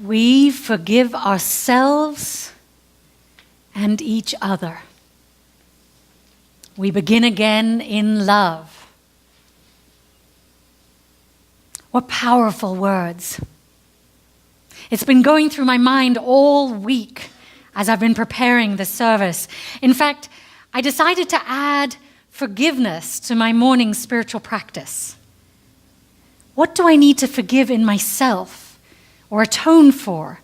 we forgive ourselves and each other. We begin again in love. What powerful words. It's been going through my mind all week as I've been preparing this service. In fact, I decided to add forgiveness to my morning spiritual practice. What do I need to forgive in myself or atone for,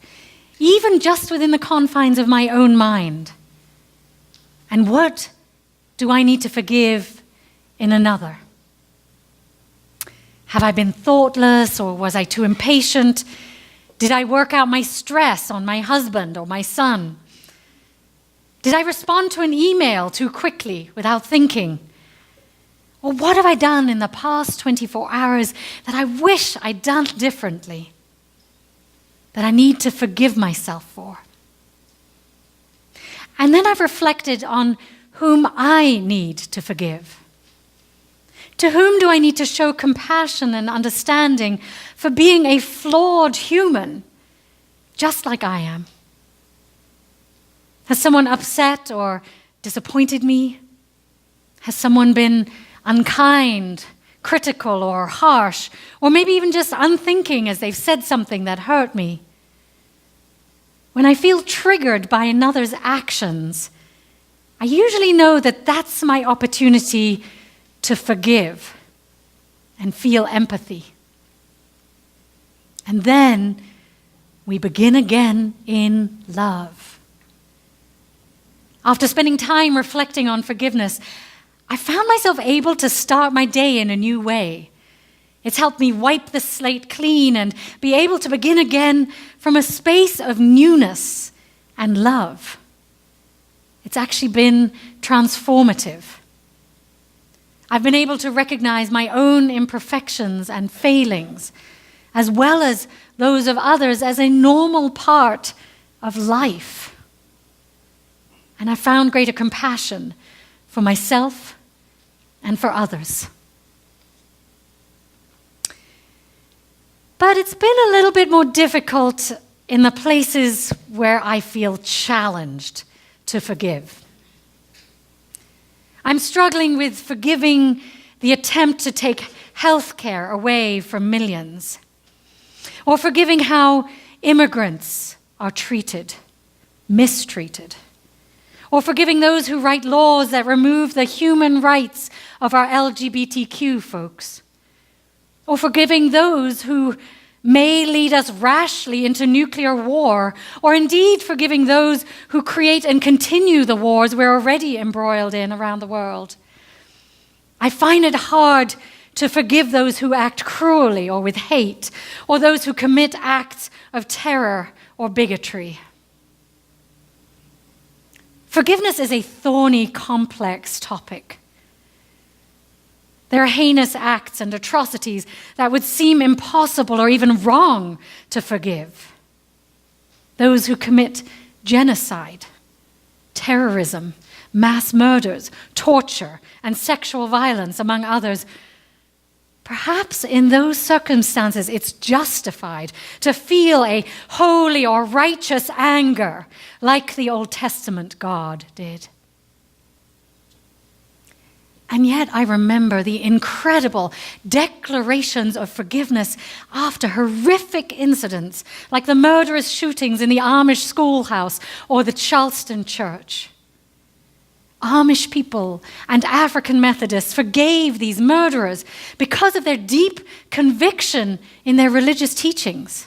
even just within the confines of my own mind? And what do I need to forgive in another? Have I been thoughtless, or was I too impatient? Did I work out my stress on my husband or my son? Did I respond to an email too quickly without thinking? Or what have I done in the past 24 hours that I wish I'd done differently, that I need to forgive myself for? And then I've reflected on whom I need to forgive. To whom do I need to show compassion and understanding for being a flawed human, just like I am? Has someone upset or disappointed me? Has someone been unkind, critical, or harsh, or maybe even just unthinking as they've said something that hurt me? When I feel triggered by another's actions, I usually know that that's my opportunity to forgive and feel empathy. And then we begin again in love. After spending time reflecting on forgiveness, I found myself able to start my day in a new way. It's helped me wipe the slate clean and be able to begin again from a space of newness and love. It's actually been transformative. I've been able to recognize my own imperfections and failings, as well as those of others, as a normal part of life. And I found greater compassion for myself and for others. But it's been a little bit more difficult in the places where I feel challenged to forgive. I'm struggling with forgiving the attempt to take health care away from millions, or forgiving how immigrants are treated, mistreated, or forgiving those who write laws that remove the human rights of our LGBTQ folks, or forgiving those who may lead us rashly into nuclear war, or indeed forgiving those who create and continue the wars we're already embroiled in around the world. I find it hard to forgive those who act cruelly or with hate, or those who commit acts of terror or bigotry. Forgiveness is a thorny, complex topic. There are heinous acts and atrocities that would seem impossible or even wrong to forgive. Those who commit genocide, terrorism, mass murders, torture, and sexual violence, among others. Perhaps in those circumstances it's justified to feel a holy or righteous anger like the Old Testament God did. And yet I remember the incredible declarations of forgiveness after horrific incidents like the murderous shootings in the Amish schoolhouse or the Charleston church. Amish people and African Methodists forgave these murderers because of their deep conviction in their religious teachings.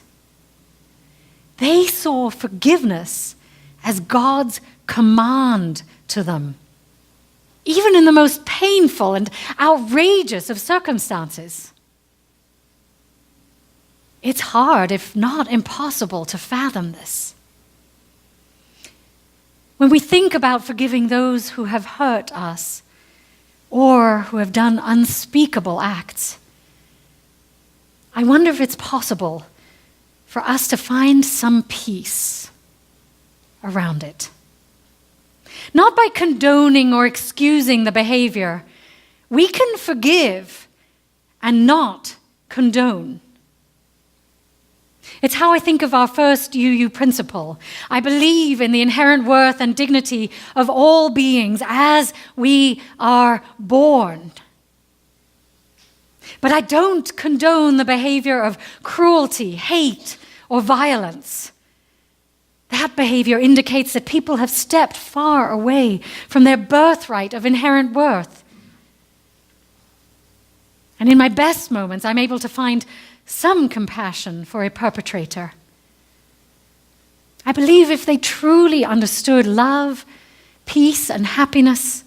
They saw forgiveness as God's command to them, even in the most painful and outrageous of circumstances. It's hard, if not impossible, to fathom this. When we think about forgiving those who have hurt us or who have done unspeakable acts, I wonder if it's possible for us to find some peace around it. Not by condoning or excusing the behavior. We can forgive and not condone. It's how I think of our first UU principle. I believe in the inherent worth and dignity of all beings as we are born. But I don't condone the behavior of cruelty, hate, or violence. That behavior indicates that people have stepped far away from their birthright of inherent worth. And in my best moments, I'm able to find some compassion for a perpetrator. I believe if they truly understood love, peace, and happiness,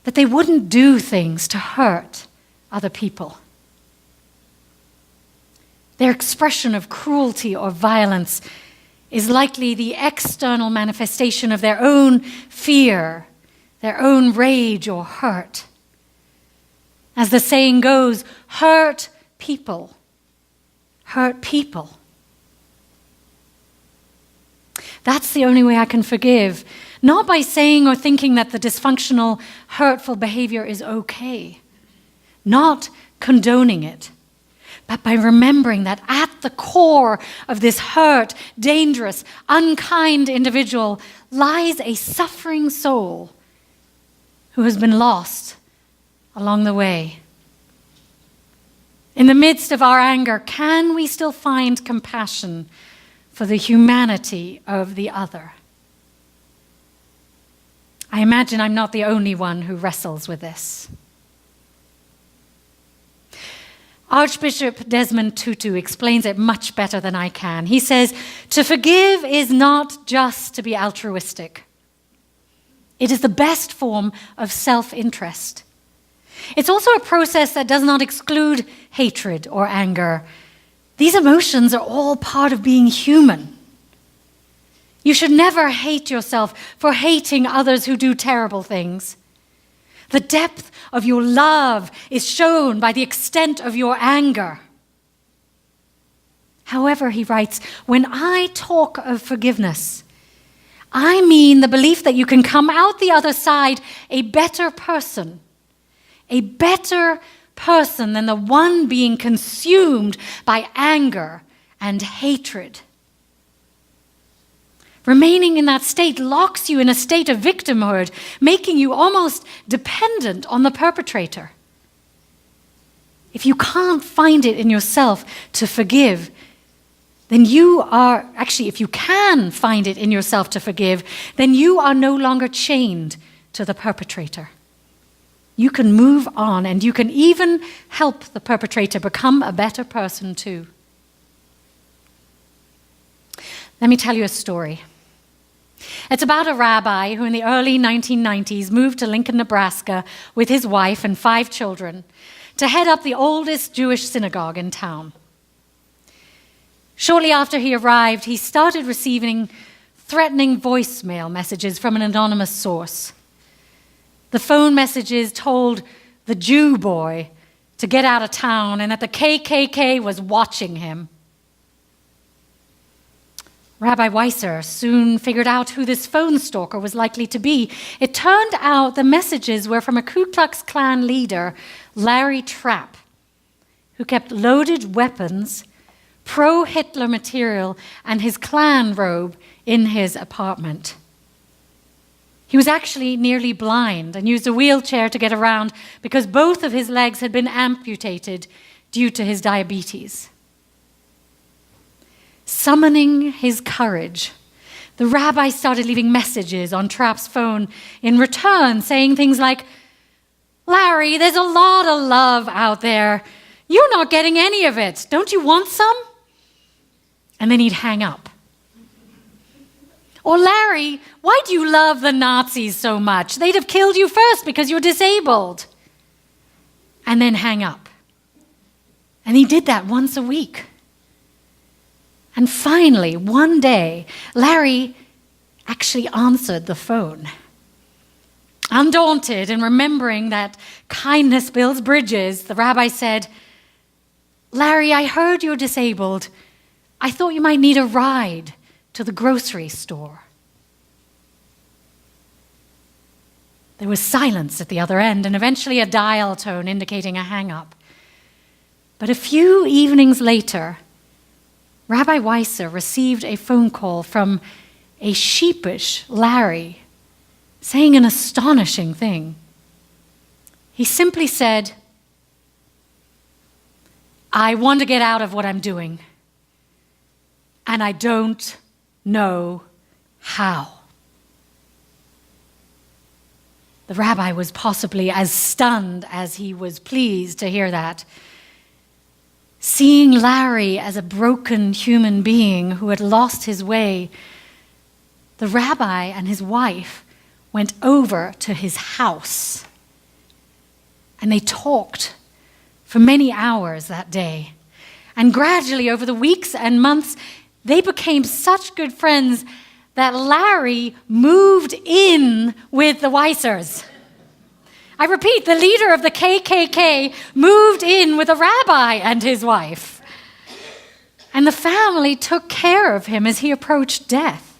that they wouldn't do things to hurt other people. Their expression of cruelty or violence is likely the external manifestation of their own fear, their own rage or hurt. As the saying goes, hurt people. Hurt people. That's the only way I can forgive. Not by saying or thinking that the dysfunctional, hurtful behavior is okay. Not condoning it. But by remembering that at the core of this hurt, dangerous, unkind individual lies a suffering soul who has been lost along the way. In the midst of our anger, can we still find compassion for the humanity of the other? I imagine I'm not the only one who wrestles with this. Archbishop Desmond Tutu explains it much better than I can. He says, to forgive is not just to be altruistic. It is the best form of self-interest. It's also a process that does not exclude hatred or anger. These emotions are all part of being human. You should never hate yourself for hating others who do terrible things. The depth of your love is shown by the extent of your anger. However, he writes, when I talk of forgiveness, I mean the belief that you can come out the other side a better person than the one being consumed by anger and hatred. Remaining in that state locks you in a state of victimhood, making you almost dependent on the perpetrator. If you can't find it in yourself to forgive, then if you can find it in yourself to forgive, then you are no longer chained to the perpetrator. You can move on, and you can even help the perpetrator become a better person too. Let me tell you a story. It's about a rabbi who in the early 1990s moved to Lincoln, Nebraska with his wife and 5 children to head up the oldest Jewish synagogue in town. Shortly after he arrived, he started receiving threatening voicemail messages from an anonymous source. The phone messages told the Jew boy to get out of town and that the KKK was watching him. Rabbi Weiser soon figured out who this phone stalker was likely to be. It turned out the messages were from a Ku Klux Klan leader, Larry Trapp, who kept loaded weapons, pro-Hitler material, and his Klan robe in his apartment. He was actually nearly blind and used a wheelchair to get around because both of his legs had been amputated due to his diabetes. Summoning his courage, the rabbi started leaving messages on Trapp's phone in return, saying things like, "Larry, there's a lot of love out there. You're not getting any of it. Don't you want some?" And then he'd hang up. Or, "Larry, why do you love the Nazis so much? They'd have killed you first because you're disabled." And then hang up. And he did that once a week. And finally, one day, Larry actually answered the phone. Undaunted and remembering that kindness builds bridges, the rabbi said, "Larry, I heard you're disabled. I thought you might need a ride to the grocery store." There was silence at the other end and eventually a dial tone indicating a hang-up. But a few evenings later, Rabbi Weiser received a phone call from a sheepish Larry saying an astonishing thing. He simply said, "I want to get out of what I'm doing, and I don't know how." The rabbi was possibly as stunned as he was pleased to hear that. Seeing Larry as a broken human being who had lost his way, the rabbi and his wife went over to his house, and they talked for many hours that day. And gradually, over the weeks and months, they became such good friends that Larry moved in with the Weisers. I repeat, the leader of the KKK moved in with a rabbi and his wife. And the family took care of him as he approached death.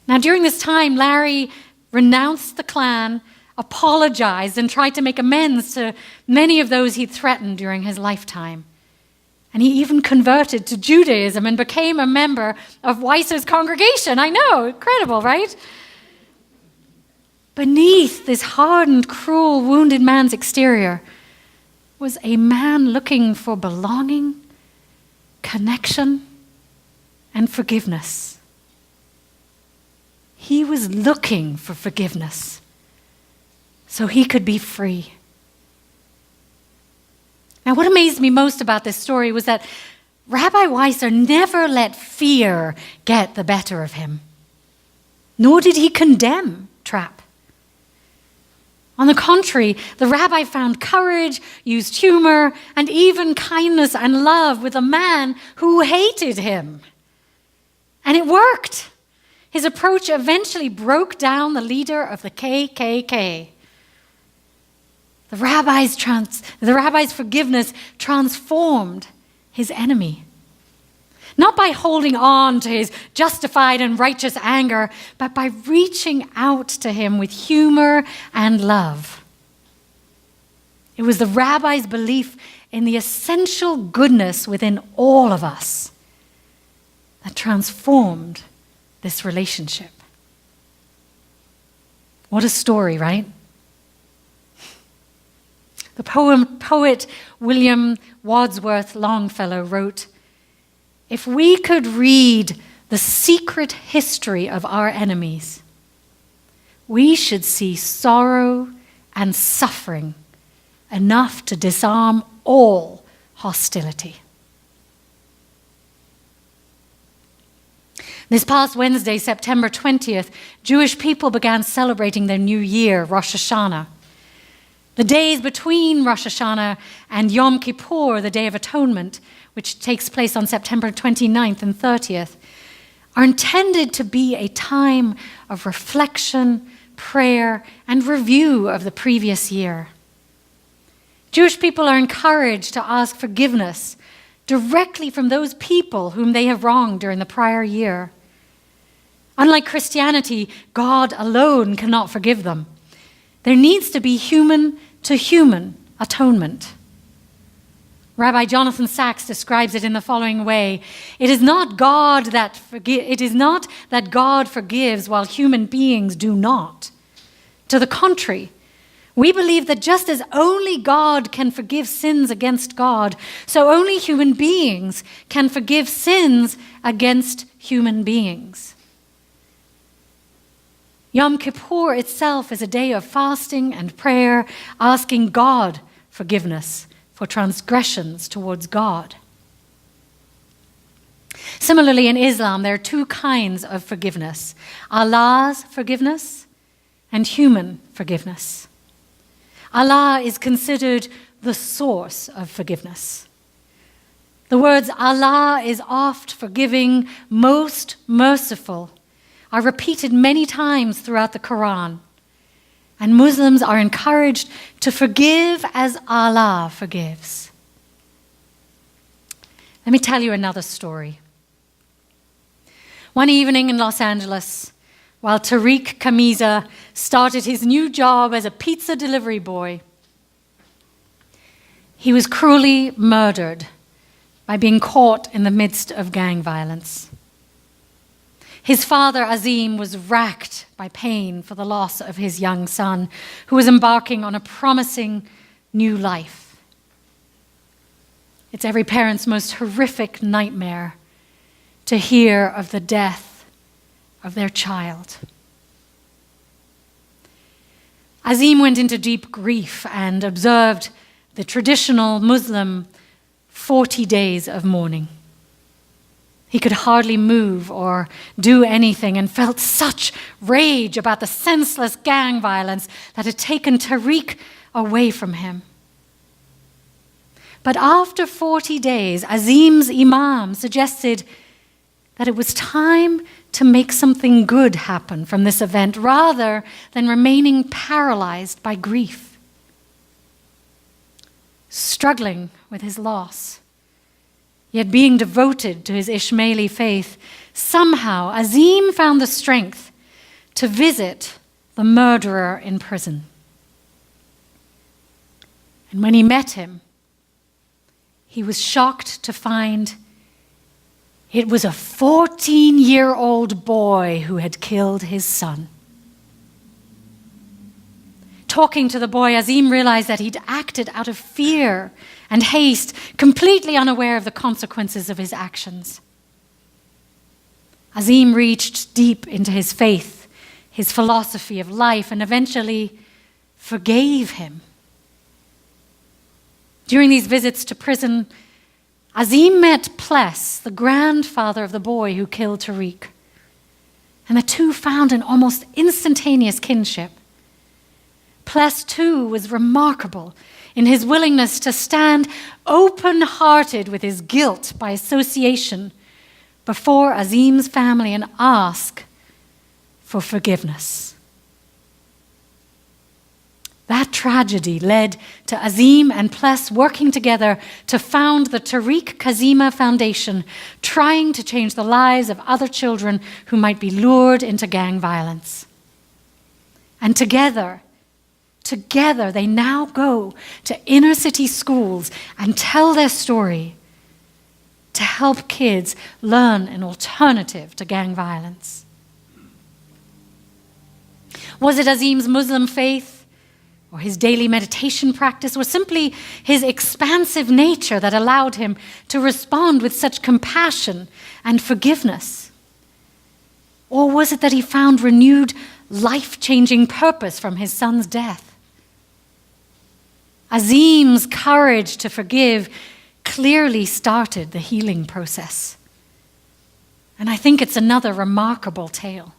Now, during this time, Larry renounced the Klan, apologized, and tried to make amends to many of those he'd threatened during his lifetime. And he even converted to Judaism and became a member of Weiser's congregation. I know, incredible, right? Beneath this hardened, cruel, wounded man's exterior was a man looking for belonging, connection, and forgiveness. He was looking for forgiveness so he could be free. Now, what amazed me most about this story was that Rabbi Weiser never let fear get the better of him, nor did he condemn Trapp. On the contrary, the rabbi found courage, used humor, and even kindness and love with a man who hated him. And it worked. His approach eventually broke down the leader of the KKK. The rabbi's forgiveness transformed his enemy. Not by holding on to his justified and righteous anger, but by reaching out to him with humor and love. It was the rabbi's belief in the essential goodness within all of us that transformed this relationship. What a story, right? The poet William Wordsworth Longfellow wrote, "If we could read the secret history of our enemies, we should see sorrow and suffering enough to disarm all hostility." This past Wednesday, September 20th, Jewish people began celebrating their new year, Rosh Hashanah. The days between Rosh Hashanah and Yom Kippur, the Day of Atonement, which takes place on September 29th and 30th, are intended to be a time of reflection, prayer, and review of the previous year. Jewish people are encouraged to ask forgiveness directly from those people whom they have wronged during the prior year. Unlike Christianity, God alone cannot forgive them. There needs to be human-to-human atonement. Rabbi Jonathan Sacks describes it in the following way: It is not that God forgives while human beings do not. To the contrary, we believe that just as only God can forgive sins against God, so only human beings can forgive sins against human beings. Yom Kippur itself is a day of fasting and prayer, asking God forgiveness for transgressions towards God. Similarly, in Islam, there are two kinds of forgiveness: Allah's forgiveness and human forgiveness. Allah is considered the source of forgiveness. The words Allah is oft forgiving, most merciful are repeated many times throughout the Quran, and Muslims are encouraged to forgive as Allah forgives. Let me tell you another story. One evening in Los Angeles, while Tariq Kamiza started his new job as a pizza delivery boy, he was cruelly murdered by being caught in the midst of gang violence. His father, Azim, was racked by pain for the loss of his young son, who was embarking on a promising new life. It's every parent's most horrific nightmare to hear of the death of their child. Azim went into deep grief and observed the traditional Muslim 40 days of mourning. He could hardly move or do anything and felt such rage about the senseless gang violence that had taken Tariq away from him. But after 40 days, Azim's imam suggested that it was time to make something good happen from this event rather than remaining paralyzed by grief. Struggling with his loss, yet being devoted to his Ismaili faith, somehow Azim found the strength to visit the murderer in prison. And when he met him, he was shocked to find it was a 14-year-old boy who had killed his son. Talking to the boy, Azim realized that he'd acted out of fear and haste, completely unaware of the consequences of his actions. Azim reached deep into his faith, his philosophy of life, and eventually forgave him. During these visits to prison, Azim met Ples, the grandfather of the boy who killed Tariq, and the two found an almost instantaneous kinship. Ples, too, was remarkable in his willingness to stand open-hearted with his guilt by association before Azim's family and ask for forgiveness. That tragedy led to Azim and Ples working together to found the Tariq Kazima Foundation, trying to change the lives of other children who might be lured into gang violence. And together they now go to inner city schools and tell their story to help kids learn an alternative to gang violence. Was it Azim's Muslim faith or his daily meditation practice, or simply his expansive nature that allowed him to respond with such compassion and forgiveness? Or was it that he found renewed life-changing purpose from his son's death? Azim's courage to forgive clearly started the healing process. And I think it's another remarkable tale.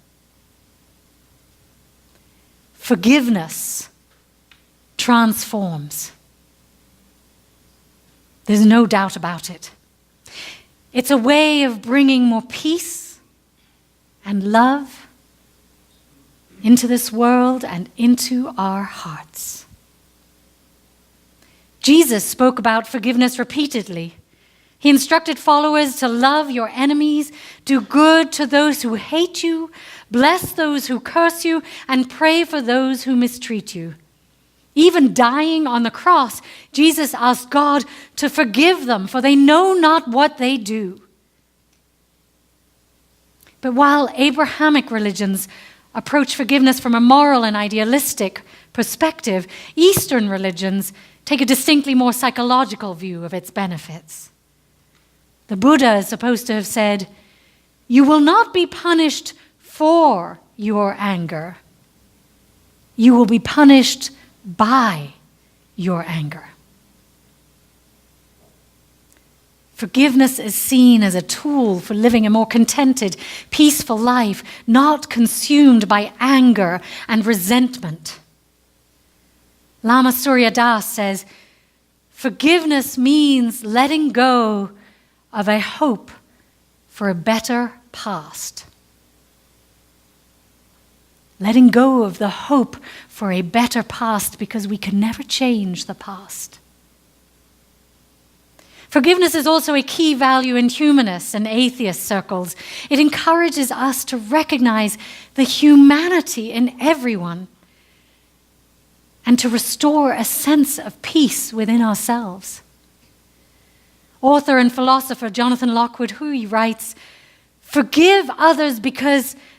Forgiveness transforms. There's no doubt about it. It's a way of bringing more peace and love into this world and into our hearts. Jesus spoke about forgiveness repeatedly. He instructed followers to love your enemies, do good to those who hate you, bless those who curse you, and pray for those who mistreat you. Even dying on the cross, Jesus asked God to forgive them, for they know not what they do. But while Abrahamic religions approach forgiveness from a moral and idealistic perspective, Eastern religions take a distinctly more psychological view of its benefits. The Buddha is supposed to have said, "You will not be punished for your anger. You will be punished by your anger." Forgiveness is seen as a tool for living a more contented, peaceful life, not consumed by anger and resentment. Lama Surya Das says, forgiveness means letting go of a hope for a better past. Letting go of the hope for a better past because we can never change the past. Forgiveness is also a key value in humanist and atheist circles. It encourages us to recognize the humanity in everyone and to restore a sense of peace within ourselves. Author and philosopher Jonathan Lockwood Hui writes, "Forgive others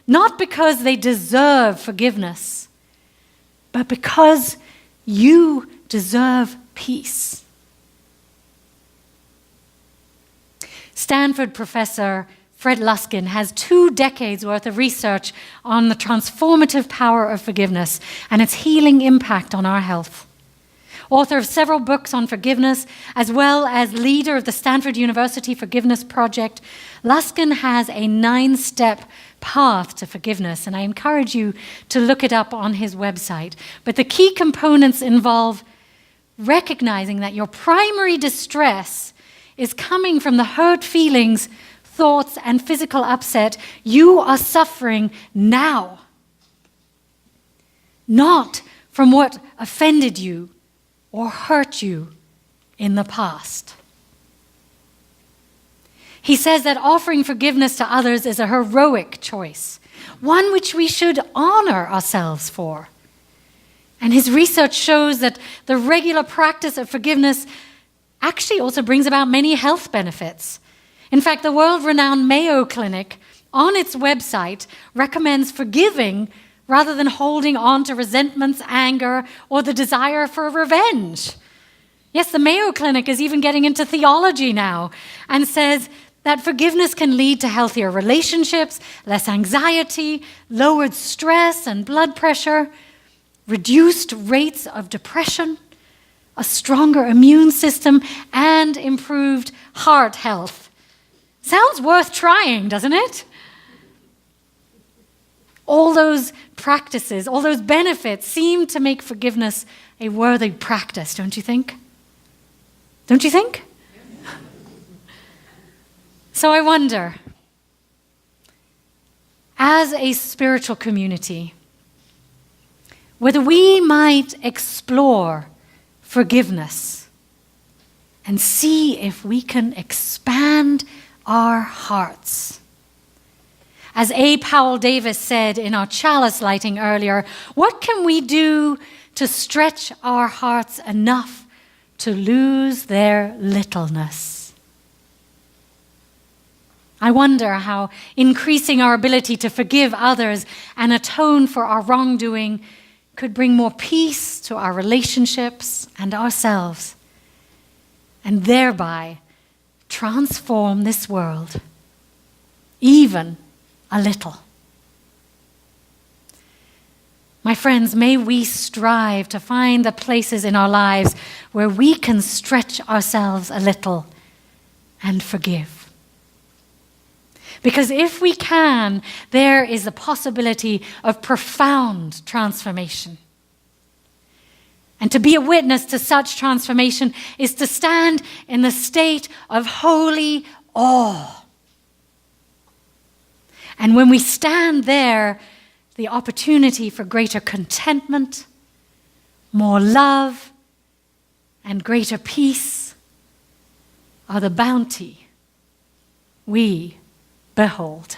not because they deserve forgiveness, but because you deserve peace." Stanford professor Fred Luskin has 2 decades worth of research on the transformative power of forgiveness and its healing impact on our health. Author of several books on forgiveness, as well as leader of the Stanford University Forgiveness Project, Luskin has a 9-step path to forgiveness, and I encourage you to look it up on his website. But the key components involve recognizing that your primary distress is coming from the hurt feelings, thoughts, and physical upset you are suffering now, not from what offended you or hurt you in the past. He says that offering forgiveness to others is a heroic choice, one which we should honor ourselves for. And his research shows that the regular practice of forgiveness actually also brings about many health benefits. In fact, the world-renowned Mayo Clinic on its website recommends forgiving rather than holding on to resentments, anger, or the desire for revenge. Yes, the Mayo Clinic is even getting into theology now and says that forgiveness can lead to healthier relationships, less anxiety, lowered stress and blood pressure, reduced rates of depression, a stronger immune system, and improved heart health. Sounds worth trying, doesn't it? All those practices, all those benefits seem to make forgiveness a worthy practice, don't you think? Don't you think? So I wonder, as a spiritual community, whether we might explore forgiveness and see if we can expand our hearts. As A. Powell Davis said in our chalice lighting earlier, what can we do to stretch our hearts enough to lose their littleness? I wonder how increasing our ability to forgive others and atone for our wrongdoing could bring more peace to our relationships and ourselves, and thereby transform this world, even a little. My friends, may we strive to find the places in our lives where we can stretch ourselves a little and forgive. Because if we can, there is the possibility of profound transformation. And to be a witness to such transformation is to stand in the state of holy awe. And when we stand there, the opportunity for greater contentment, more love, and greater peace are the bounty we behold.